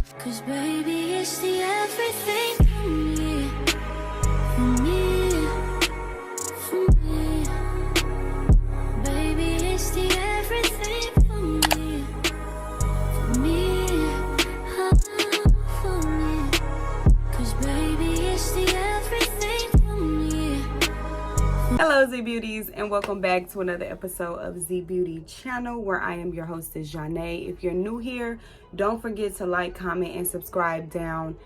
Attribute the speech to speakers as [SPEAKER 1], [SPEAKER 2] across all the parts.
[SPEAKER 1] 'Cause baby, it's the everything for me, for me, for me. Baby, it's the everything for me, for me, for me. 'Cause baby, it's the everything for me.
[SPEAKER 2] Hello ZheBeauties, and welcome back to another episode of ZheBeauty channel, where I am your hostess Janae. If you're new here, don't forget to like, comment, and subscribe down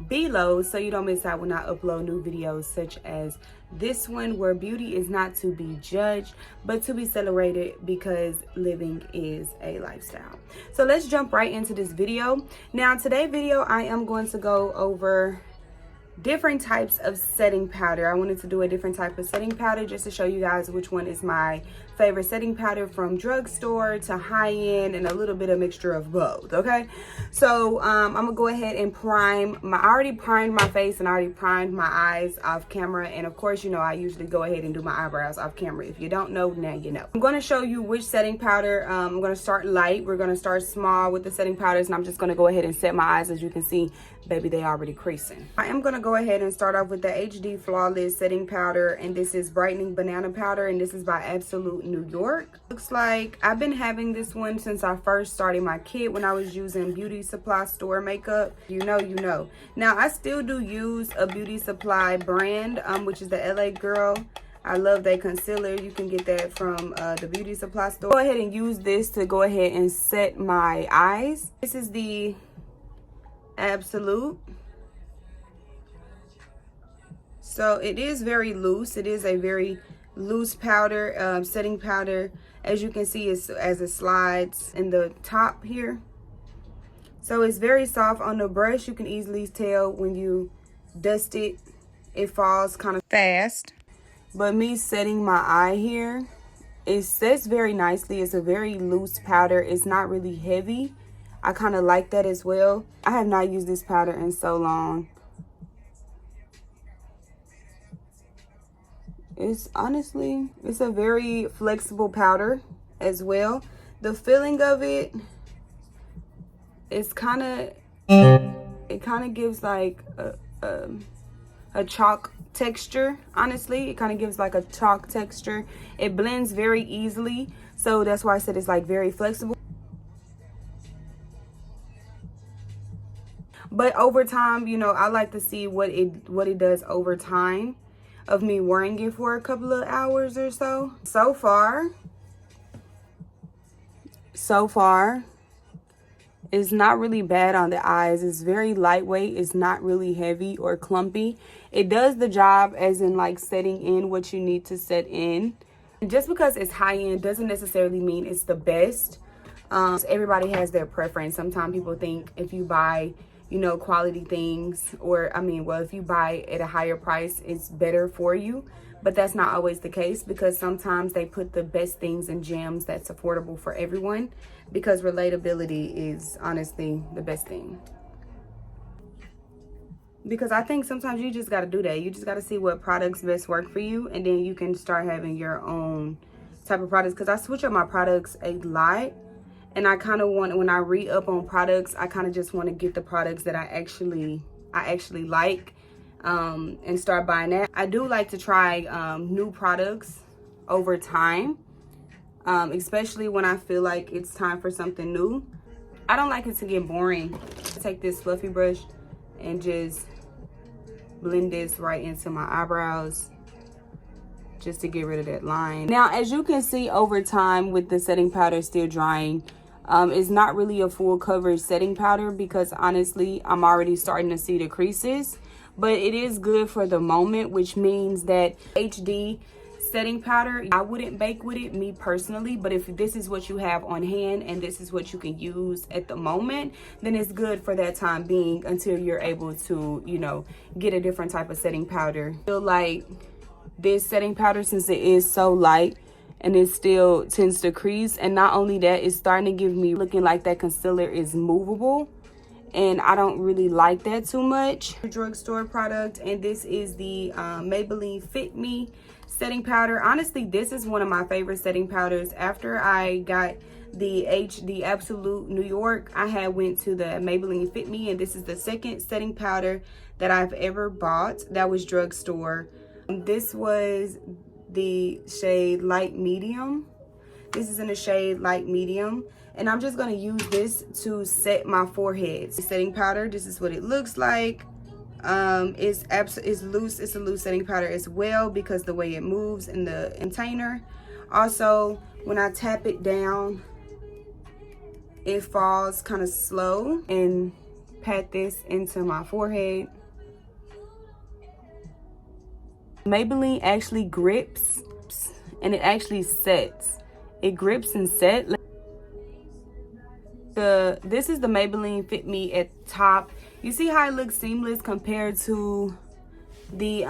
[SPEAKER 2] below so you don't miss out when I upload new videos such as this one, where beauty is not to be judged but to be celebrated, because living is a lifestyle. So let's jump right into this video. Now today's video, I am going to go over different types of setting powder. I wanted to do a different type of setting powder just to show you guys which one is my favorite setting powder, from drugstore to high-end, and a little bit of mixture of both. Okay, so I'm gonna go ahead and prime my, I already primed my face and I already primed my eyes off camera, and of course, you know, I usually go ahead and do my eyebrows off camera. If you don't know, now you know. I'm going to show you which setting powder. I'm going to start light. We're going to start small with the setting powders, and I'm just going to go ahead and set my eyes. As you can see, baby, they already creasing. I am going to go ahead and start off with the HD Flawless setting powder, and this is Brightening Banana Powder, and this is by Absolute New York. Looks like I've been having this one since I first started my kit, when I was using beauty supply store makeup. You know. Now I still do use a beauty supply brand, which is the LA Girl. I love that concealer. You can get that from the beauty supply store. Go ahead and use this to go ahead and set my eyes. This is the Absolute. So it is very loose. It is a very loose powder, setting powder. As you can see, as it slides in the top here. So it's very soft on the brush. You can easily tell when you dust it, it falls kind of fast. But me setting my eye here, it sets very nicely. It's a very loose powder. It's not really heavy. I kind of like that as well. I have not used this powder in so long. It's honestly, it's a very flexible powder as well. The feeling of it is kind of, it kind of gives like a chalk texture. Honestly, it kind of gives like a chalk texture. It blends very easily, so that's why I said it's like very flexible. But over time, you know, I like to see what it does over time of me wearing it for a couple of hours or so. So far, it's not really bad on the eyes. It's very lightweight. It's not really heavy or clumpy. It does the job as in like setting in what you need to set in. Just because it's high end doesn't necessarily mean it's the best. Everybody has their preference. Sometimes people think if you buy, you know, quality things, or if you buy at a higher price, it's better for you. But that's not always the case, because sometimes they put the best things in gems that's affordable for everyone, because relatability is honestly the best thing. Because I think sometimes you just got to do that. You just got to see what products best work for you, and then you can start having your own type of products. Because I switch up my products a lot, and I kind of want, when I re-up on products, I kind of just want to get the products that I actually like, and start buying that. I do like to try new products over time, especially when I feel like it's time for something new. I don't like it to get boring. Take this fluffy brush and just blend this right into my eyebrows, just to get rid of that line. Now, as you can see, over time, with the setting powder still drying, it's not really a full coverage setting powder, because honestly, I'm already starting to see the creases. But it is good for the moment, which means that HD setting powder, I wouldn't bake with it, me personally. But if this is what you have on hand and this is what you can use at the moment, then it's good for that time being, until you're able to, you know, get a different type of setting powder. I feel like this setting powder, since it is so light and it still tends to crease, and not only that, it's starting to give me looking like that concealer is movable, and I don't really like that too much. Drugstore product, and this is the Maybelline Fit Me setting powder. Honestly, this is one of my favorite setting powders. After I got the Absolute New York, I had went to the Maybelline Fit Me, and this is the second setting powder that I've ever bought that was drugstore. This was the shade Light Medium. This is in the shade Light Medium, and I'm just going to use this to set my forehead. Setting powder, this is what it looks like. It's loose. It's a loose setting powder as well because the way it moves in the container. Also, when I tap it down, it falls kind of slow. And pat this into my forehead. Maybelline actually grips and it actually sets. It grips and sets. This is the Maybelline Fit Me at top. You see how it looks seamless compared to the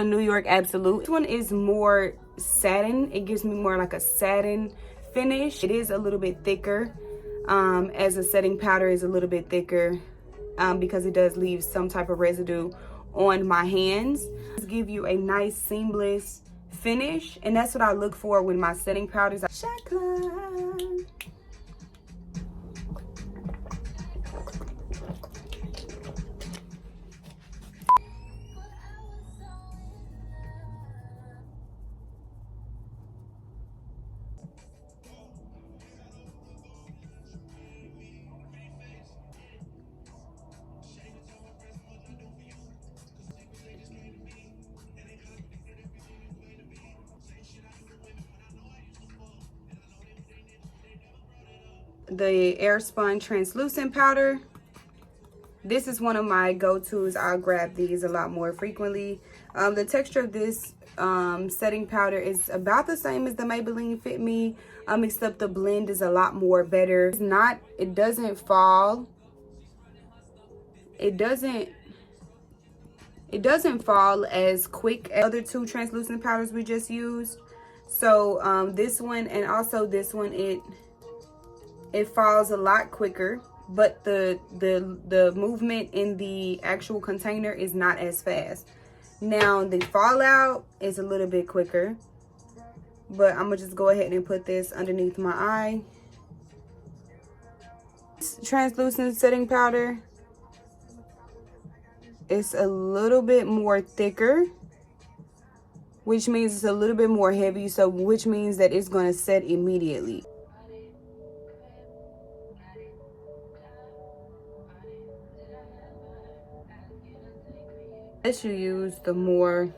[SPEAKER 2] New York Absolute. This one is more satin. It gives me more like a satin finish. It is a little bit thicker, as a setting powder is a little bit thicker, because it does leave some type of residue on my hands. Just give you a nice seamless finish, and that's what I look for with my setting powders. Shotgun. The airspun translucent powder. This is one of my go-tos. I'll grab these a lot more frequently. The texture of this setting powder is about the same as the Maybelline Fit Me, except the blend is a lot more better. It doesn't fall. It doesn't fall as quick as other two translucent powders we just used. So this one and also this one, it falls a lot quicker, but the movement in the actual container is not as fast. Now the fallout is a little bit quicker, but I'm gonna just go ahead and put this underneath my eye. Translucent setting powder, it's a little bit more thicker, which means it's a little bit more heavy, so which means that it's going to set immediately. As you use, the more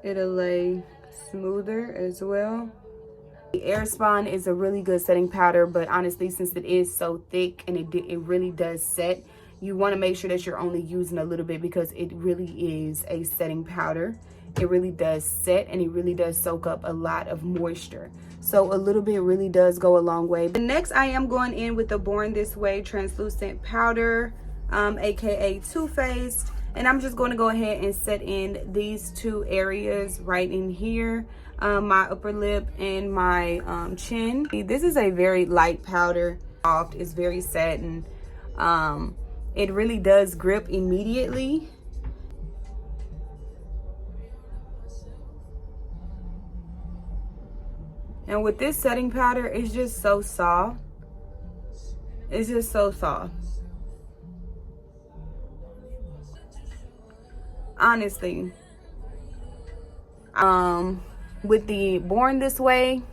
[SPEAKER 2] it'll lay smoother as well. The airspun is a really good setting powder, but honestly, since it is so thick and it really does set, you want to make sure that you're only using a little bit because it really is a setting powder. It really does set and it really does soak up a lot of moisture. So a little bit really does go a long way. But next, I am going in with the Born This Way translucent powder, aka Too Faced, and I'm just going to go ahead and set in these two areas right in here, my upper lip and my chin. This is a very light powder, soft. It's very satin. It really does grip immediately. And with this setting powder, it's just so soft. It's just so soft. Honestly. With the Born This Way,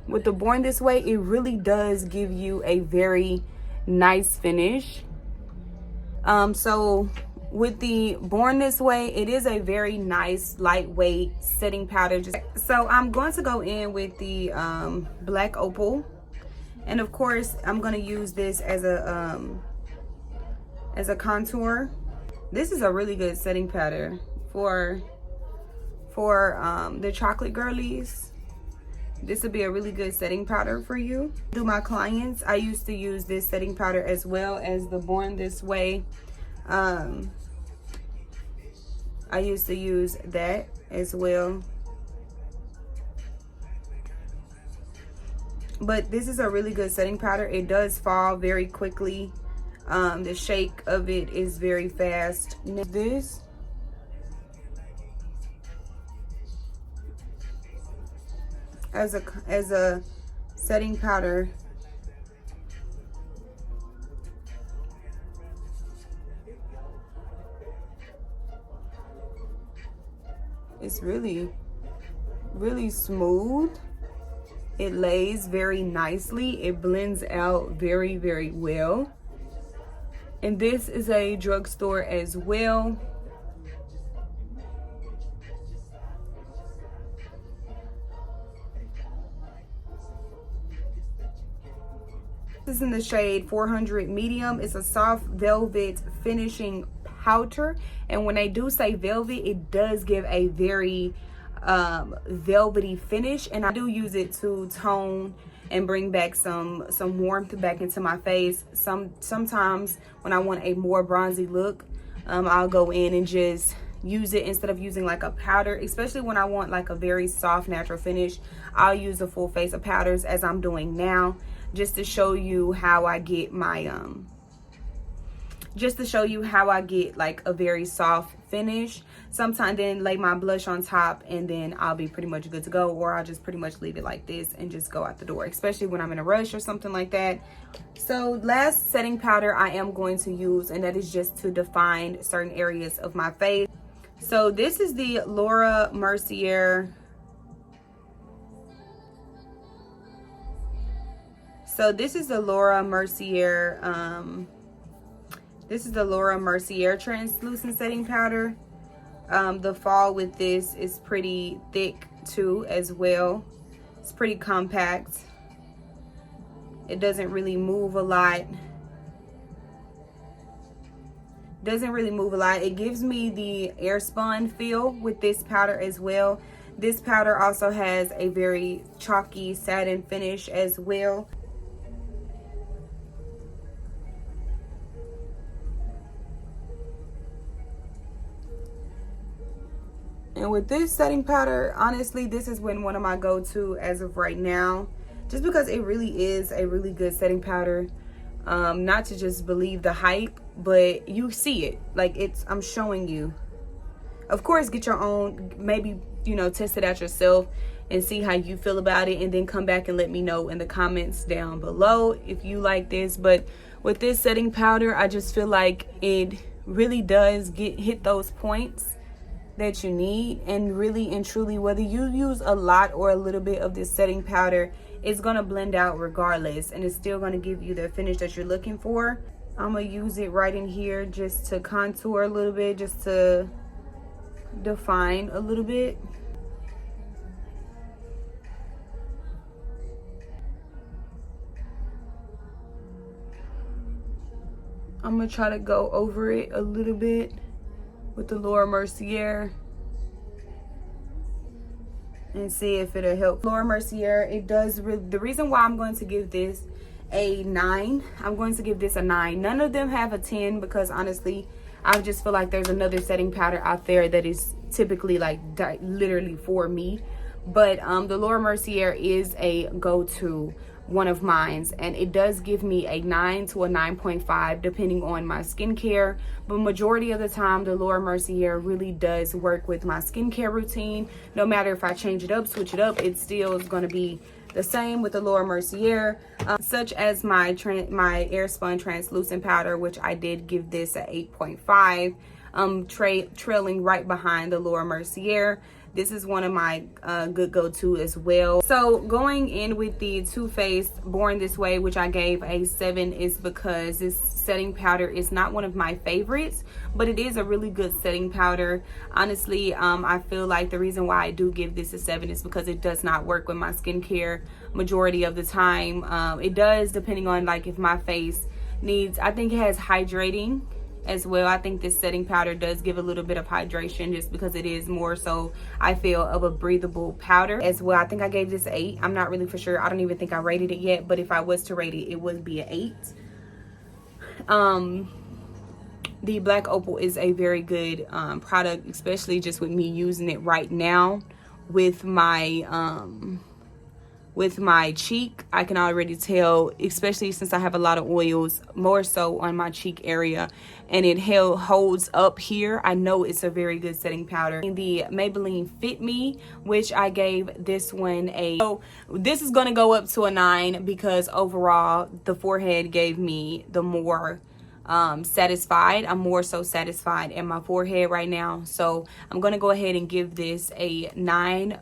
[SPEAKER 2] it really does give you a very nice finish. So with the Born This Way, it is a very nice lightweight setting powder. So I'm going to go in with the Black Opal, and of course I'm going to use this as a contour. This is a really good setting powder for the chocolate girlies. This would be a really good setting powder for you. To my clients, I used to use this setting powder as well as the Born This Way. I used to use that as well. But this is a really good setting powder. It does fall very quickly. The shake of it is very fast. This as a setting powder, it's really smooth. It lays very nicely. It blends out very well. And this is a drugstore as well. This is in the shade 400 medium. It's a soft velvet finishing powder. And when I do say velvet, it does give a very velvety finish, and I do use it to tone and bring back some warmth back into my face. Sometimes when I want a more bronzy look, I'll go in and just use it instead of using like a powder. Especially when I want like a very soft natural finish, I'll use a full face of powders, as I'm doing now, just to show you how I get my like a very soft finish. Sometimes then lay my blush on top, and then I'll be pretty much good to go, or I'll just pretty much leave it like this and just go out the door, especially when I'm in a rush or something like that. So last setting powder I am going to use, and that is just to define certain areas of my face. So this is the Mercier. So this is the Mercier translucent setting powder. The fall with this is pretty thick too as well. It's pretty compact. It doesn't really move a lot. It gives me the airspun feel with this powder as well. This powder also has a very chalky satin finish as well. And with this setting powder, honestly, this has been one of my go-to as of right now, just because it really is a really good setting powder. Not to just believe the hype, but you see it. Like, I'm showing you. Of course, get your own, maybe, you know, test it out yourself and see how you feel about it, and then come back and let me know in the comments down below if you like this. But with this setting powder, I just feel like it really does hit those points that you need, and really and truly, whether you use a lot or a little bit of this setting powder, it's gonna blend out regardless, and it's still gonna give you the finish that you're looking for. I'm gonna use it right in here just to contour a little bit, just to define a little bit. I'm gonna try to go over it a little bit with the Mercier and see if it'll help. Mercier, it does the reason why I'm going to give this a 9, I'm going to give this a 9. None of them have a 10, because honestly, I just feel like there's another setting powder out there that is typically like literally for me. But the Mercier is a go-to one of mine, and it does give me a 9 to a 9.5 depending on my skincare. But majority of the time, the Mercier really does work with my skincare routine. No matter if I change it up, switch it up, it still is going to be the same with the Mercier. Such as my airspun translucent powder, which I did give this a 8.5, trailing right behind the Mercier. This is one of my good go-to as well. So going in with the Too Faced Born This Way, which I gave a 7, is because this setting powder is not one of my favorites, but it is a really good setting powder. Honestly, I feel like the reason why I do give this a 7 is because it does not work with my skincare majority of the time. It does, depending on like if my face needs, I think it has hydrating as well. I think this setting powder does give a little bit of hydration, just because it is more so, I feel, of a breathable powder as well. I think I gave this an 8. I'm not really for sure. I don't even think I rated it yet, but if I was to rate it, it would be an 8. The Black Opal is a very good product, especially just with me using it right now with my with my cheek. I can already tell, especially since I have a lot of oils, more so on my cheek area, and it holds up here. I know it's a very good setting powder. In the Maybelline Fit Me, which I gave this one so this is going to go up to a 9 because overall the forehead gave me the more satisfied. I'm more so satisfied in my forehead right now, so I'm gonna go ahead and give this a 9,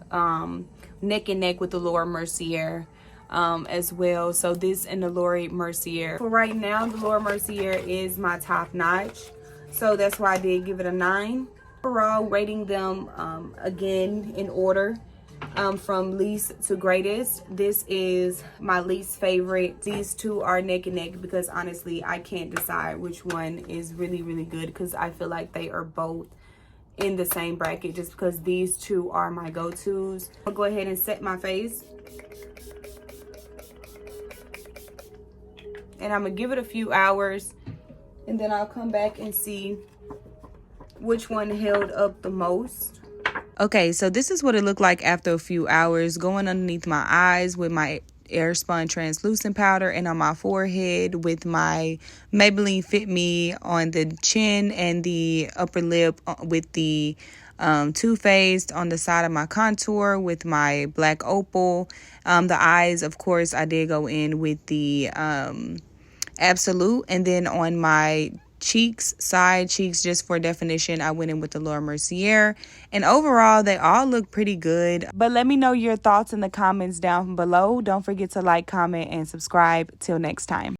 [SPEAKER 2] neck and neck with the Laura Mercier as well. So this and the Laura Mercier. For right now, the Laura Mercier is my top notch, so that's why I did give it a 9. Overall, rating them again in order, from least to greatest. This is my least favorite. These two are neck and neck because honestly I can't decide which one is really good, because I feel like they are both in the same bracket just because these two are my go-tos. I'll go ahead and set my face, and I'm gonna give it a few hours, and then I'll come back and see which one held up the most. Okay, so this is what it looked like after a few hours. Going underneath my eyes with my airspun translucent powder, and on my forehead with my Maybelline Fit Me on the chin and the upper lip with the Too Faced on the side of my contour with my black opal. The eyes, of course, I did go in with the Absolute, and then on my side cheeks, just for definition, I went in with the Laura Mercier, and overall they all look pretty good. But let me know your thoughts in the comments down below. Don't forget to like, comment, and subscribe. Till next time.